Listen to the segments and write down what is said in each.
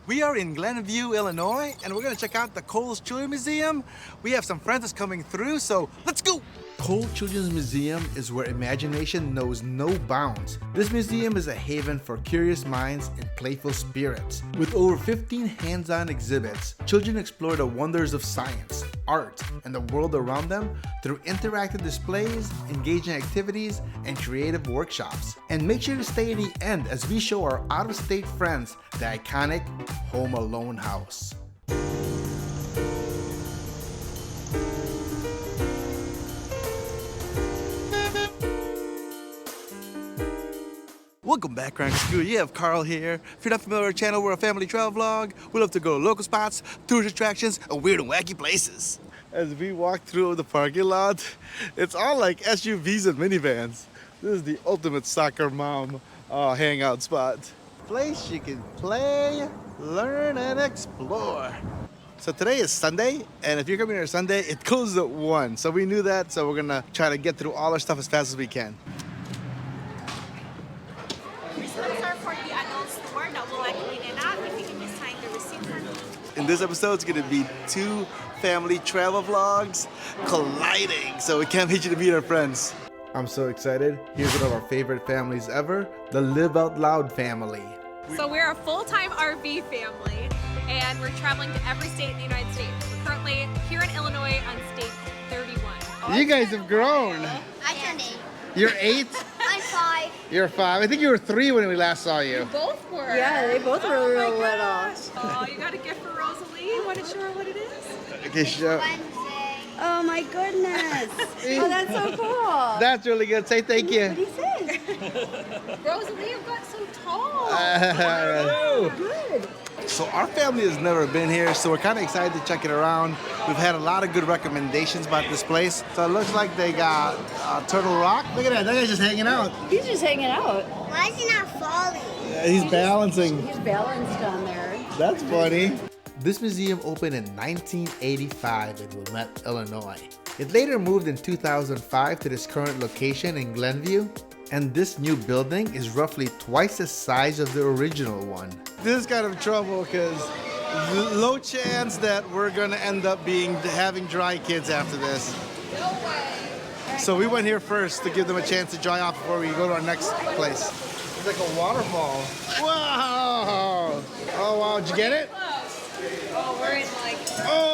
We are in Glenview, Illinois, and we're gonna check out the Kohl's Children's Museum. We have some friends that's coming through, so let's go! Kohl Children's Museum is where imagination knows no bounds. This museum is a haven for curious minds and playful spirits. With over 15 hands-on exhibits, children explore the wonders of science, art, and the world around them through interactive displays, engaging activities, and creative workshops. And make sure to stay at the end as we show our out-of-state friends the iconic Home Alone house. Welcome back, Chronicles Crew. You have Carl here. If you're not familiar with our channel, we're a family travel vlog. We love to go to local spots, tourist attractions, and weird and wacky places. As we walk through the parking lot, it's all like SUVs and minivans. This is the ultimate soccer mom hangout spot. Place you can play, learn, and explore. So today is Sunday, and if you're coming here Sunday, it closes at 1. So we knew that, so we're gonna try to get through all our stuff as fast as we can. In this episode, it's gonna be 2 family travel vlogs colliding, so we can't wait you to meet our friends. I'm so excited. Here's one of our favorite families ever, the Live Out Loud family. So we're a full-time RV family, and we're traveling to every state in the United States. We're currently here in Illinois on state 31. You guys have grown. I turned 8. You're 8? I'm 5. You're 5. I think you were 3 when we last saw you. Both were. Yeah, they both were real little. Oh, you got a gift for Rosalie? You want to show her what it is? Okay, show. Wednesday. Oh my goodness. Oh, that's so cool. That's really good. Say thank you. What do you say? Rosalie, you got so tall. Good. So our family has never been here, so we're kind of excited to check it around. We've had a lot of good recommendations about this place. So it looks like they got Turtle Rock. Look at that guy's just hanging out. He's just hanging out. Why is he not falling? Yeah, he's balancing. He's balanced on there. That's funny. This museum opened in 1985 in Winnetka, Illinois. It later moved in 2005 to this current location in Glenview. And this new building is roughly twice the size of the original one. This is kind of trouble because low chance that we're gonna end up having dry kids after this. No way. So we went here first to give them a chance to dry off before we go to our next place. It's like a waterfall. Wow! Oh wow, did you get it? Oh, we're in like... Oh!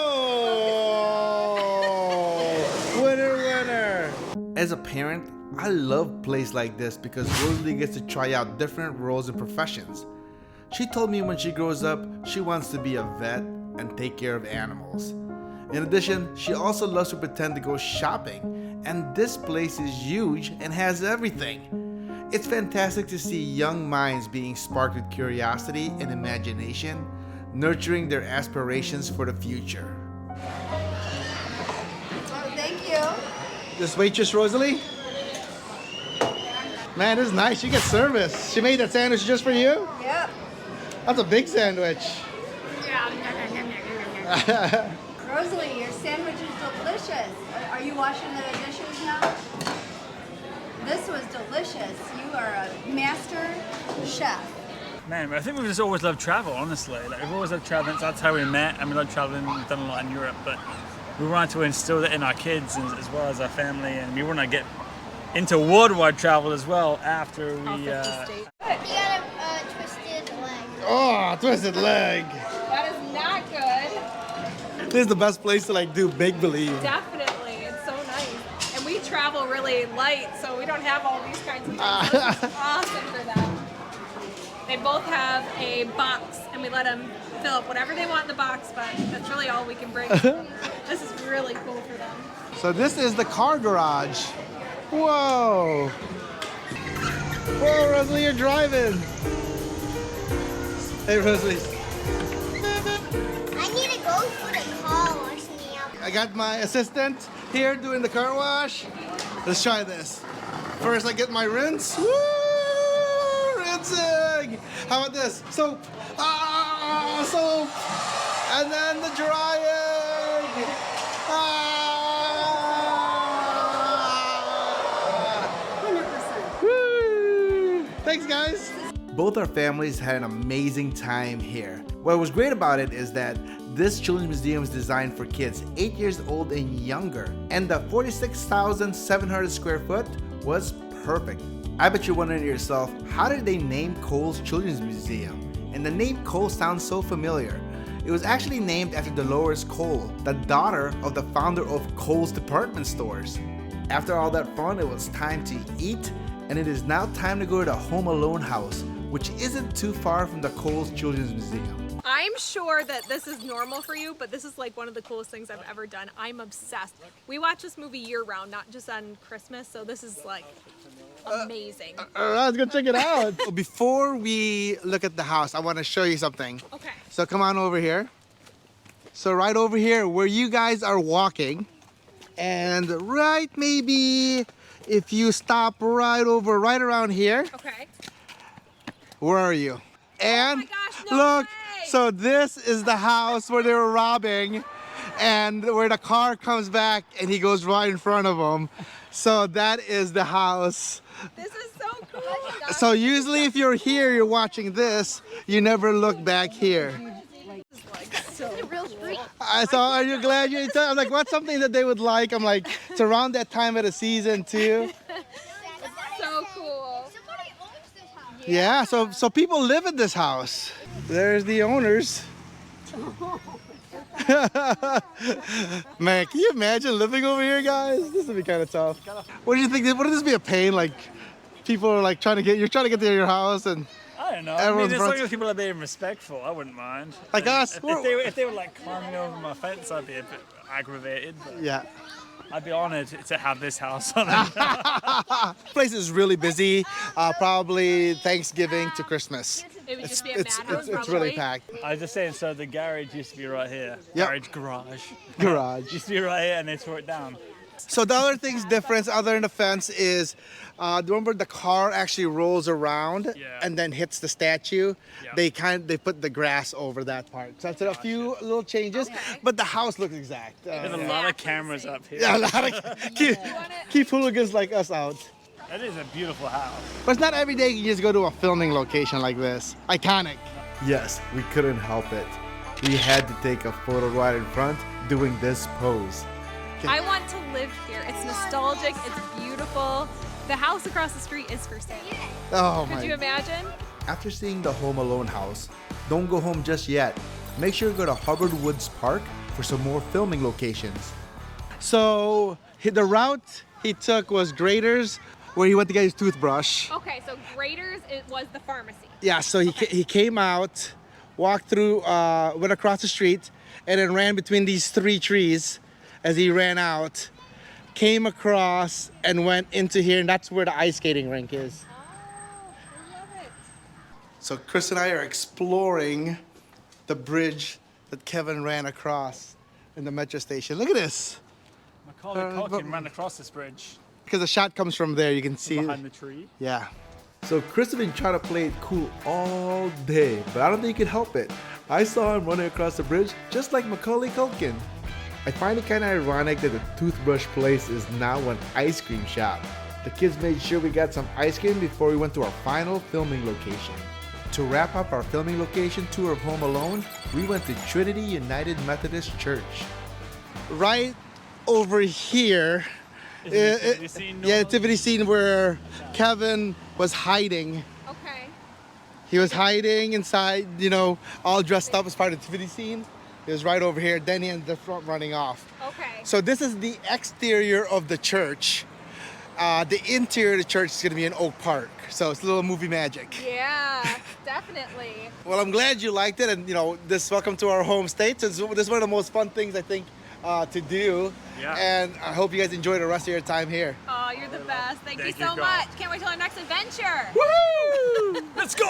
Winner, winner! As a parent, I love places like this because Rosalie gets to try out different roles and professions. She told me when she grows up, she wants to be a vet and take care of animals. In addition, she also loves to pretend to go shopping, and this place is huge and has everything. It's fantastic to see young minds being sparked with curiosity and imagination, nurturing their aspirations for the future. Oh, thank you. This waitress, Rosalie? Man, this is nice. You get service. She made that sandwich just for you? Yep. That's a big sandwich. Rosalie, your sandwich is delicious. Are you washing the dishes now? This was delicious. You are a master chef. Man, I think we've just always loved travel, honestly. Like, we've always loved traveling. That's how we met, and we love traveling. We've done a lot in Europe, but we wanted to instill that in our kids as well as our family, and we want to get into worldwide travel as well after we... He got a twisted leg. Oh, twisted leg. That is not good. This is the best place to like do make believe. Definitely. It's so nice. And we travel really light, so we don't have all these kinds of things. This is awesome for them. They both have a box, and we let them fill up whatever they want in the box, but that's really all we can bring. This is really cool for them. So this is the car garage. Whoa. Whoa, Rosalie, you're driving. Hey, Rosalie. I need to go for the car wash now. I got my assistant here doing the car wash. Let's try this. First, I get my rinse. Woo! Rinsing. How about this? Soap. Ah, soap. And then the drying. Ah. 100%. Woo! Thanks, guys. Both our families had an amazing time here. What was great about it is that this children's museum is designed for kids 8 years old and younger, and the 46,700 square foot was perfect. I bet you're wondering to yourself, how did they name Kohl's Children's Museum? And the name Kohl sounds so familiar. It was actually named after Dolores Kohl, the daughter of the founder of Kohl's department stores. After all that fun, it was time to eat, and it is now time to go to the Home Alone house, which isn't too far from the Kohl's Children's Museum. I'm sure that this is normal for you, but this is like one of the coolest things I've ever done. I'm obsessed. We watch this movie year round, not just on Christmas, so this is like amazing. Let's go check it out. Before we look at the house, I want to show you something. Okay. So come on over here. So right over here where you guys are walking, and right maybe if you stop right around here. Okay. Where are you? And oh my gosh, no look, way. So this is the house where they were robbing, and where the car comes back and he goes right in front of them. So that is the house. This is so cool. So usually if you're here, you're watching this, you never look back here. So are you glad you I'm like, what's something that they would like? I'm like, it's around that time of the season too. So cool. Somebody owns this house. Yeah, so people live in this house. There's the owners. Man, can you imagine living over here, guys? This would be kind of tough. What do you think? Wouldn't this be a pain? Like, people are like you're trying to get to your house, and I don't know. I everyone's mean, as long front- as people are being respectful, I wouldn't mind. Like us, If they were like climbing over my fence, I'd be a bit aggravated. But yeah. I'd be honored to have this house on it. This place is really busy. Probably Thanksgiving to Christmas. It would just be a It's madhouse, really probably. packed. I was just saying, so the garage used to be right here. Yep. Garage. Used to be right here, and they tore it down. So the other thing's difference other than the fence is, remember the car actually rolls around and then hits the statue. Yeah. They put the grass over that part. So that's a few little changes, but the house looks exact. There's a lot of cameras up here. Yeah, a lot of keep hooligans like us out. That is a beautiful house. But it's not every day you just go to a filming location like this. Iconic. Yes, we couldn't help it. We had to take a photo right in front doing this pose. I want to live here. It's nostalgic. It's beautiful. The house across the street is for sale. Oh my. Could you imagine? After seeing the Home Alone house, don't go home just yet. Make sure you go to Hubbard Woods Park for some more filming locations. So the route he took was Grader's, where he went to get his toothbrush. Okay, so Grader's, it was the pharmacy. Yeah, so he came out, walked through, went across the street, and then ran between these three trees as he ran out, came across and went into here, and that's where the ice skating rink is. Oh, I love it. So Chris and I are exploring the bridge that Kevin ran across in the metro station. Look at this. Macaulay Culkin ran across this bridge. Because the shot comes from there, you can see. Behind the tree. Yeah. So Chris has been trying to play it cool all day, but I don't think he could help it. I saw him running across the bridge just like Macaulay Culkin. I find it kind of ironic that the toothbrush place is now an ice cream shop. The kids made sure we got some ice cream before we went to our final filming location. To wrap up our filming location tour of Home Alone, we went to Trinity United Methodist Church. Right over here, Is the nativity scene yeah, nativity scene where Kevin was hiding. Okay. He was hiding inside, all dressed up as part of the nativity scene. It was right over here. Then he ended the front running off. Okay. So this is the exterior of the church. The interior of the church is going to be in Oak Park. So it's a little movie magic. Yeah, definitely. Well, I'm glad you liked it, and welcome to our home state. So this is one of the most fun things I think to do. Yeah. And I hope you guys enjoy the rest of your time here. Oh, you're the best. Thank you Thank so you, much. Can't wait till our next adventure. Woo! Let's go!